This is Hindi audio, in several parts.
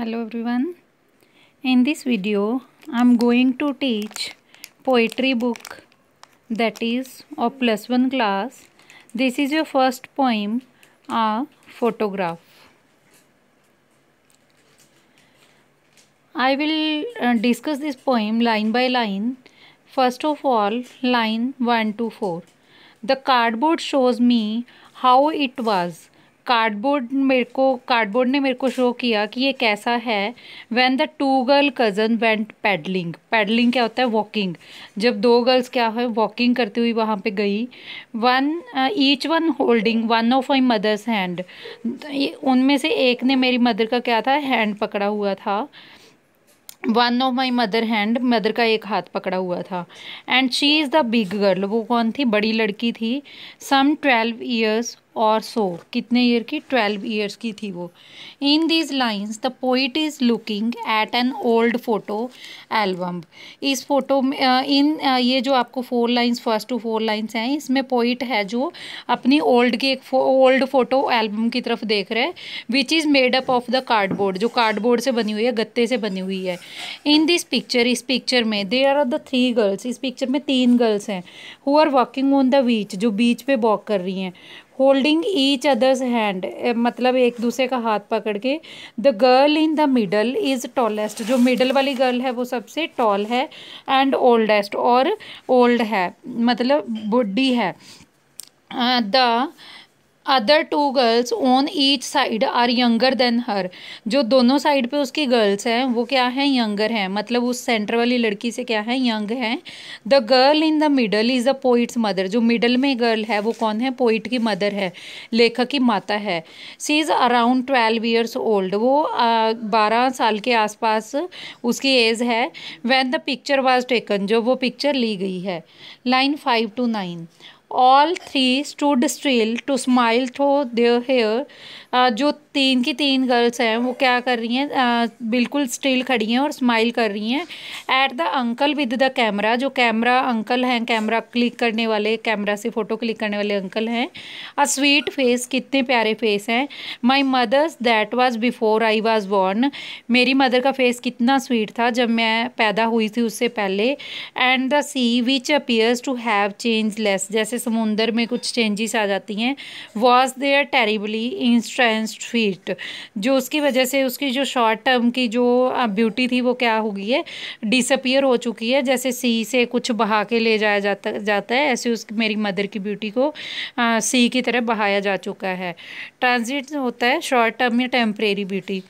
Hello everyone. In this video, I am going to teach poetry book that is of +1 class. This is your first poem, A Photograph. I will discuss this poem line by line. First of all, line 1 to 4. The cardboard shows me how it was. Cardboard ने मेरे को शो किया कि ये कैसा है. When the two girl cousin went paddling. Paddling क्या होता है? वॉकिंग. जब दो गर्ल्स क्या है वॉकिंग करती हुई वहाँ पे गई. Each one holding one of my mother's hand. उनमें से एक ने मेरी मदर का क्या था? हैंड पकड़ा हुआ था. One of my mother hand, mother का एक हाथ पकड़ा हुआ था. And she is the big girl. वो कौन थी? बड़ी लड़की थी. सम 12 ईयर्स और सो. कितने ईयर की? 12 ईयर्स की थी वो. In these lines the poet is looking at an old photo album. इस फोटो में ये जो आपको 4 लाइन्स, फर्स्ट टू 4 लाइन्स हैं, इसमें पोइट है जो अपनी एक ओल्ड फोटो एल्बम की तरफ देख रहे हैं. Which is made up of the cardboard. जो कार्डबोर्ड से बनी हुई है, गत्ते से बनी हुई है. इन दिस पिक्चर, इस पिक्चर में देयर आर द 3 गर्ल्स. इस पिक्चर में 3 गर्ल्स हैं. Who are walking on the beach. जो बीच पे वॉक कर रही हैं. होल्डिंग ईच अदर्स हैंड, मतलब एक दूसरे का हाथ पकड़ के. The girl in the middle is tallest. जो मिडल वाली गर्ल है वो सबसे टॉल है. एंड ओल्डेस्ट, और ओल्ड है मतलब बुढ़ी है. The other 2 girls on each side are younger than her. जो दोनों साइड पे उसकी गर्ल्स हैं वो क्या हैं? यंगर हैं. मतलब उस सेंटर वाली लड़की से क्या है? यंग हैं. The girl in the middle is the poets mother. जो मिडल में गर्ल है वो कौन है? पोइट की मदर है, लेखक की माता है. सी इज़ अराउंड 12 ईयर्स ओल्ड. वो 12 साल के आसपास उसकी एज है. When the picture was taken. जो वो पिक्चर ली गई है. Line 5 to 9. All 3 stood still to smile through their hair. जो 3 की 3 गर्ल्स हैं वो क्या कर रही हैं? बिल्कुल स्टिल खड़ी हैं और स्माइल कर रही हैं. At the uncle with the camera. जो कैमरा अंकल हैं, कैमरा क्लिक करने वाले, कैमरा से फ़ोटो क्लिक करने वाले अंकल हैं. A sweet face. कितने प्यारे फेस हैं. My mother's that was before I was born. मेरी मदर का फेस कितना स्वीट था जब मैं पैदा हुई थी, उससे पहले. And the sea which appears to have change less. जैसे समुंदर में कुछ चेंजेस आ जाती हैं. वॉज देयर टेरिबली इंस्टेंस्ड फीट. जो उसकी वजह से उसकी जो शॉर्ट टर्म की जो ब्यूटी थी वो क्या हो गई है? डिसअपियर हो चुकी है. जैसे सी से कुछ बहा के ले जाया जाता है, ऐसे उसकी मेरी मदर की ब्यूटी को सी की तरह बहाया जा चुका है. ट्रांजिट होता है शॉर्ट टर्म या temporary beauty.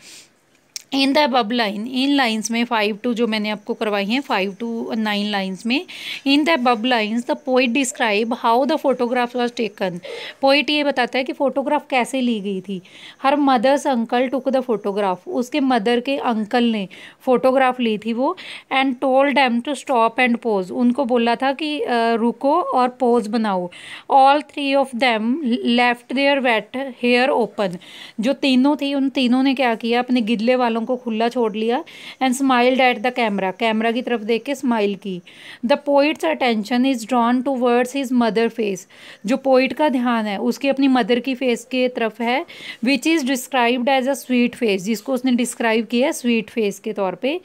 In the above line. In lines में 5 to जो मैंने आपको करवाई हैं 5 to 9 लाइन्स में. In the above lines the poet describe how the photograph was taken. Poet ये बताता है कि फ़ोटोग्राफ कैसे ली गई थी. Her mother's uncle took the photograph. उसके मदर के अंकल ने फ़ोटोग्राफ ली थी वो. And told them to stop and pose. उनको बोला था कि रुको और पोज बनाओ. All 3 of them left their wet hair open. जो तीनों थी उन तीनों ने क्या किया? अपने गिल्ले वालों को खुला छोड़ लिया. And smiled at the camera. Camera की तरफ देख के स्माइल की. The poets attention is drawn towards his mother face. जो पोइट का ध्यान है उसकी अपनी मदर की फेस के तरफ है. Which is described as a sweet face. जिसको उसने डिस्क्राइब किया है स्वीट फेस के तौर पे.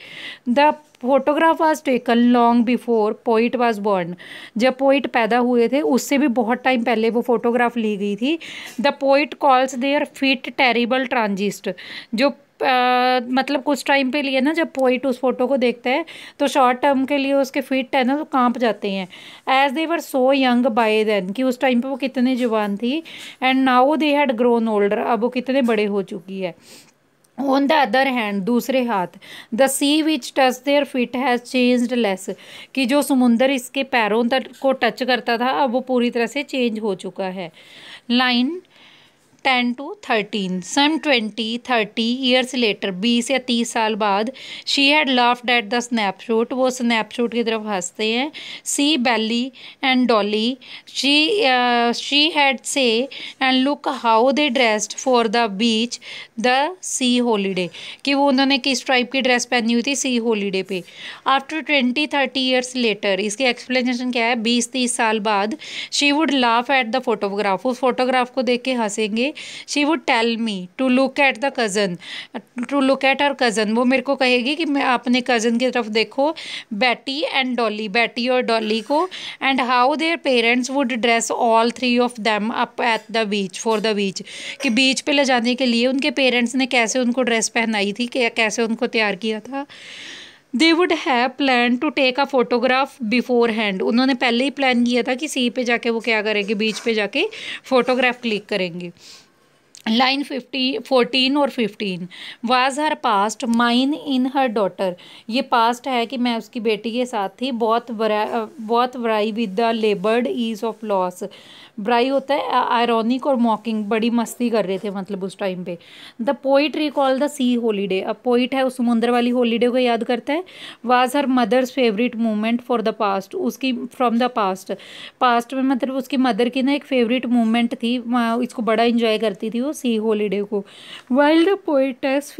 The photograph was taken long before poet was born. जब पोइट पैदा हुए थे उससे भी बहुत टाइम पहले वो फोटोग्राफ ली गई थी. The poet calls their feet terribly transient. जो मतलब कुछ टाइम पे लिए ना, जब पोइट उस फोटो को देखता है तो शॉर्ट टर्म के लिए उसके फिट है ना तो कांप जाते हैं. As they were so young by then. कि उस टाइम पे वो कितने जवान थी. And now they had grown older. अब वो कितने बड़े हो चुकी है. ऑन द अदर हैंड, दूसरे हाथ. The sea which touch their feet has changed less. कि जो समुंदर इसके पैरों तक को टच करता था अब वो पूरी तरह से चेंज हो चुका है. Line 10 to 13. Some 20-30 years later. 20 या 30 साल बाद. She had laughed at the snapshot. वो स्नैपशॉट की तरफ हंसते हैं. See Betty and Dolly. She had say and look how they dressed for the beach the sea holiday. कि वो उन्होंने किस टाइप की ड्रेस पहनी हुई थी सी हॉलीडे पे. After 20-30 years later. इसकी एक्सप्लेनेशन क्या है? 20-30 साल बाद. She would laugh at the photograph. उस फोटोग्राफ को देख के हंसेंगे. Say she would tell me to look at the cousin, to look at her cousin. वो मेरे को कहेगी कि मैं अपने कज़न की तरफ देखो, बैटी एंड डॉली, बैटी और डॉली को। And how their parents would dress all three of them up at the beach, for the बीच, कि बीच पे ले जाने के लिए उनके पेरेंट्स ने कैसे उनको ड्रेस पहनाई थी, कैसे उनको तैयार किया था। They would have plan to take a photograph beforehand, उन्होंने पहले ही प्लान किया था कि सी पे जाके वो क्या करेंगे, बीच पे जाके फोटोग्राफ क्लिक करेंगे। लाइन 14 और 15, was her past mine in her daughter, ये पास्ट है कि मैं उसकी बेटी के साथ थी, बहुत wry with the laboured ease of loss. Wry होता है आयरॉनिक और मॉकिंग, बड़ी मस्ती कर रहे थे मतलब उस टाइम पे। The poet recall the sea holiday, अब पोइट है उस समुद्र वाली हॉलीडे को याद करता है। Was her mother's favourite moment for the past, उसकी फ्रॉम द पास्ट, पास्ट में मतलब उसकी मदर की ना एक फेवरेट मोमेंट थी, इसको बड़ा इंजॉय करती थी वो सी हॉलीडे को। While the poetess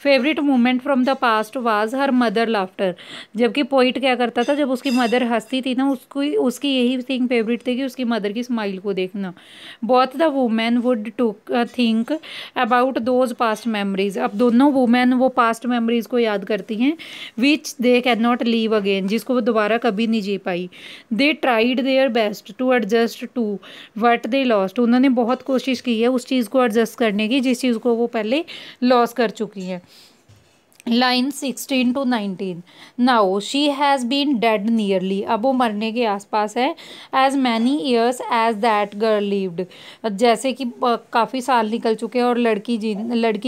favourite moment from the past was her mother laughter, जबकि पोइट क्या करता था जब उसकी मदर हंसती थी ना, उसको उसकी यही थिंग फेवरेट थी कि उसकी मदर की स्माइल को देखना। Both the women would to think about those past memories, अब दोनों वुमेन वो पास्ट मेमोरीज को याद करती हैं, which they can not live again, जिसको वो दोबारा कभी नहीं जी पाई। They tried their best to adjust to what they lost, उन्होंने बहुत कोशिश की है उस चीज़ को एडजस्ट करने की जिस चीज़ को वो पहले लॉस कर चुकी हैं। Line 16 to 19, now she has been dead nearly, अब वो मरने के आसपास है। As many years as that girl lived, जैसे कि काफ़ी साल निकल चुके हैं और लड़की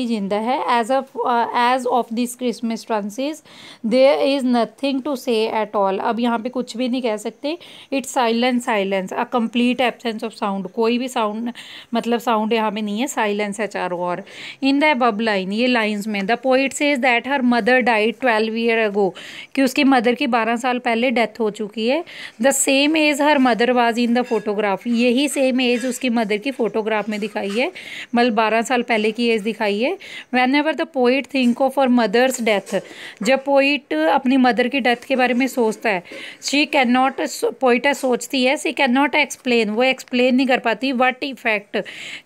जिंदा है। As of this Christmas trances there is nothing to say at all, अब यहाँ पे कुछ भी नहीं कह सकते। It's silence a complete absence of sound, कोई भी साउंड मतलब साउंड यहाँ पे नहीं है, साइलेंस है चारों ओर। इन द अबव लाइन, ये लाइन्स में, the poet says that her mother died 12 year ago, कि उसकी मदर की 12 साल पहले डेथ हो चुकी है। The same age her mother was in the photograph, यही सेम एज उसकी मदर की फोटोग्राफ में दिखाई है, मतलब 12 साल पहले की एज दिखाई है। Whenever the poet think of her mother's death, जब पोइट अपनी मदर की डेथ के बारे में सोचता है, शी कैन नॉट, पोइटा सोचती है, शी कैन नॉट एक्सप्लेन, वो एक्सप्लेन नहीं कर पाती what effect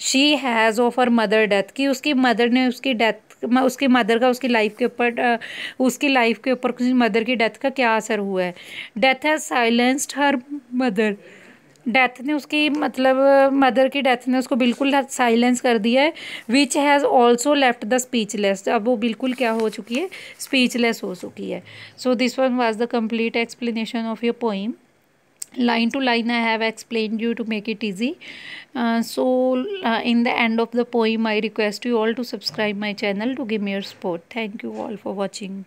she has of her mother death, कि उसकी मदर ने उसकी डेथ, उसकी मदर का उसकी लाइफ के ऊपर उसकी मदर की डेथ का क्या असर हुआ है। Death has silenced her mother, death ने उसकी मतलब मदर की डेथ ने उसको बिल्कुल साइलेंस कर दिया है। Which has also left the speechless, अब वो बिल्कुल क्या हो चुकी है, स्पीचलेस हो चुकी है। So this one was the complete explanation of your poem. Line to line I have explained you to make it easy. In the end of the poem I request you all to subscribe my channel to give me your support. Thank you all for watching.